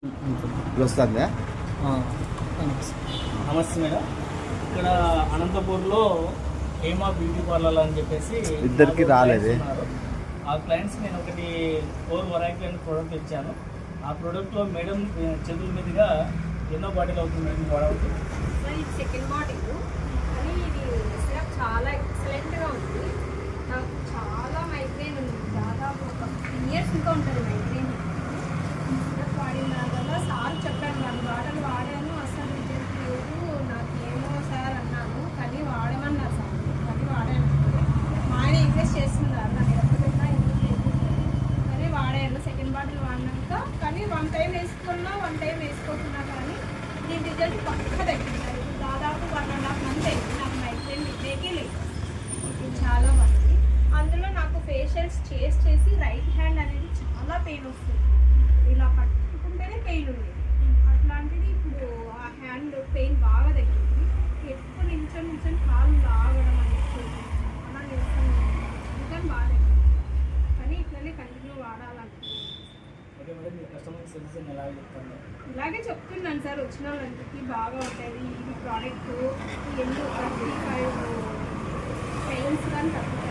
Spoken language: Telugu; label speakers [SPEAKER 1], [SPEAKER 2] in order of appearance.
[SPEAKER 1] వస్తుందా?
[SPEAKER 2] నమస్తే మేడం. ఇక్కడ అనంతపూర్లో హేమా బ్యూటీ పార్లర్ అని చెప్పేసి
[SPEAKER 1] ఇద్దరికి రాలేదు.
[SPEAKER 2] ఆ క్లయింట్స్ నేను ఒకటి 4 వెరైటీ అనే ప్రోడక్ట్ ఇచ్చాను. ఆ ప్రోడక్ట్లో మేడం చేతుల మీదుగా ఎన్నో బాటిల్ అవుతుంది మేడం ప్రోడక్ట్?
[SPEAKER 3] సెకండ్ బాటిల్, కానీ ఇది చాలా ఎక్సలెంట్గా ఉంది. నాకు చాలా మైగ్రేన్ ఉంది, దాదాపు ఒక 3 ఇయర్స్ ఇంకా ఉంటుంది మైగ్రేన్. వాడిన దానివల్ల సార్ చెప్పాను, 1 బాటిల్ వాడాను, అసలు రిజల్ట్ లేదు, నాకేమో సార్ అన్నాను. కానీ వాడమన్నారు సార్, కానీ వాడాను. మా ఆయన ఇన్వెస్ట్ చేస్తున్నారు, నాకు ఎప్పుడైనా ఇన్వెస్ట్ చేస్తున్నారు. కానీ వాడాను. సెకండ్ బాటిల్ వాడినాక కానీ 1 టైం వేసుకున్నా 1 టైం వేసుకోకున్నా కానీ దీని రిజల్ట్ పక్క తగ్గింది. దాదాపు 1.5 మంత్ అయింది నాకు మైగ్రేన్ విద్యకి లేదు. చాలా బాగుంది. అందులో నాకు ఫేషియల్స్ చేసి రైట్ హ్యాండ్ అనేది చాలా పెయిన్ వస్తుంది, ఇలా పట్టుకుంటేనే పెయిన్ ఉంది. అట్లాంటిది ఇప్పుడు ఆ హ్యాండ్ పెయిన్ బాగా తగ్గింది. ఎప్పుడు నిల్చొని కాళ్ళు లాగడం అనేది అలా నిల్చొని ఇంకా బాగా తగ్గింది. కానీ ఇట్లనే కంటిన్యూ వాడాలంటే ఇలాగే చెప్తున్నాను సార్, వచ్చిన వాళ్ళందరికీ బాగా ఉంటుంది ఈ ప్రోడక్ట్. ఎందుకు 35 పెయిన్స్ కానీ తక్కువ